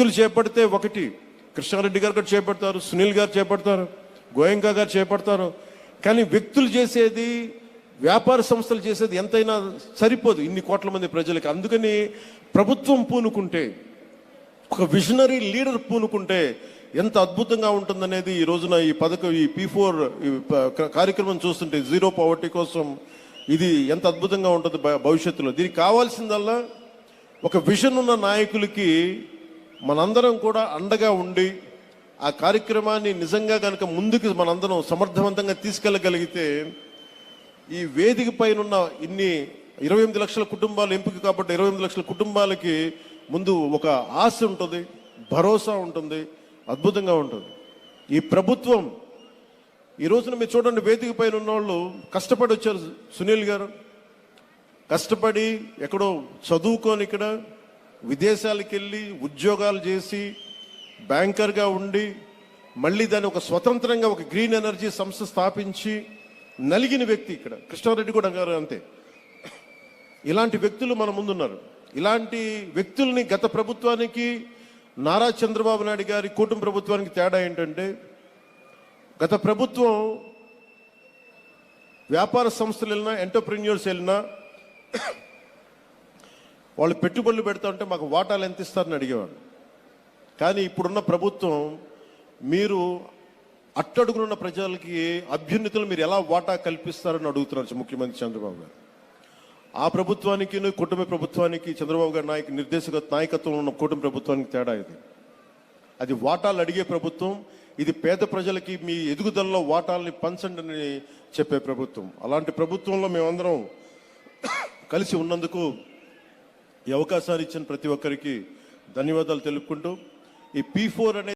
వ్యక్తులు చేపడితే ఒకటి కృష్ణారెడ్డి గారు కూడా చేపడతారు, సునీల్ గారు చేపడతారు, గోయంకా గారు చేపడతారు. కానీ వ్యక్తులు చేసేది, వ్యాపార సంస్థలు చేసేది ఎంతైనా సరిపోదు ఇన్ని కోట్ల మంది ప్రజలకి. అందుకని ప్రభుత్వం పూనుకుంటే, ఒక విజనరీ లీడర్ పూనుకుంటే ఎంత అద్భుతంగా ఉంటుందనేది ఈ రోజున ఈ పథకం, ఈ P4 కార్యక్రమం చూస్తుంటే, జీరో పవర్టీ కోసం ఇది ఎంత అద్భుతంగా ఉంటుంది భవిష్యత్తులో. దీనికి కావాల్సిందల్లా ఒక విజన్ ఉన్న నాయకులకి మనందరం కూడా అండగా ఉండి ఆ కార్యక్రమాన్ని నిజంగా కనుక ముందుకు మనందరం సమర్థవంతంగా తీసుకెళ్ళగలిగితే, ఈ వేదిక పైన ఇన్ని 28 లక్షల కుటుంబాలు ఎంపిక కాబట్టి 28 లక్షల కుటుంబాలకి ముందు ఒక ఆశ ఉంటుంది, భరోసా ఉంటుంది, అద్భుతంగా ఉంటుంది. ఈ ప్రభుత్వం ఈ రోజున మీరు చూడండి, వేదిక పైన ఉన్న వాళ్ళు కష్టపడి వచ్చారు. సునీల్ గారు కష్టపడి ఎక్కడో చదువుకొని ఇక్కడ విదేశాలకు వెళ్ళి ఉద్యోగాలు చేసి బ్యాంకర్గా ఉండి మళ్ళీ దాన్ని ఒక స్వతంత్రంగా ఒక గ్రీన్ ఎనర్జీ సంస్థ స్థాపించి నలిగిన వ్యక్తి. ఇక్కడ కృష్ణారెడ్డి కూడా గారు అంతే. ఇలాంటి వ్యక్తులు మన ముందున్నారు. ఇలాంటి వ్యక్తుల్ని గత ప్రభుత్వానికి, నారా చంద్రబాబు నాయుడు గారి కూటమి ప్రభుత్వానికి తేడా ఏంటంటే, గత ప్రభుత్వం వ్యాపార సంస్థలు వెళ్ళినా, ఎంటర్ప్రెన్యూర్స్ వెళ్ళినా వాళ్ళు పెట్టుబడులు పెడతా ఉంటే మాకు వాటాలు ఎంత ఇస్తారని అడిగేవాడు. కానీ ఇప్పుడున్న ప్రభుత్వం మీరు అట్టడుగునున్న ప్రజలకి అభ్యున్నతులు మీరు ఎలా వాటా కల్పిస్తారని అడుగుతున్నారు ముఖ్యమంత్రి చంద్రబాబు గారు. ఆ ప్రభుత్వానికి, కూటమి ప్రభుత్వానికి, చంద్రబాబు గారి నాయకత్వం ఉన్న కూటమి ప్రభుత్వానికి తేడా ఇది. అది వాటాలు అడిగే ప్రభుత్వం, ఇది పేద ప్రజలకి మీ ఎదుగుదలలో వాటాలని పంచండి అని చెప్పే ప్రభుత్వం. అలాంటి ప్రభుత్వంలో మేమందరం కలిసి ఉన్నందుకు ఈ అవకాశాన్ని ఇచ్చిన ప్రతి ఒక్కరికి ధన్యవాదాలు తెలుపుకుంటూ, ఈ P4 అనేది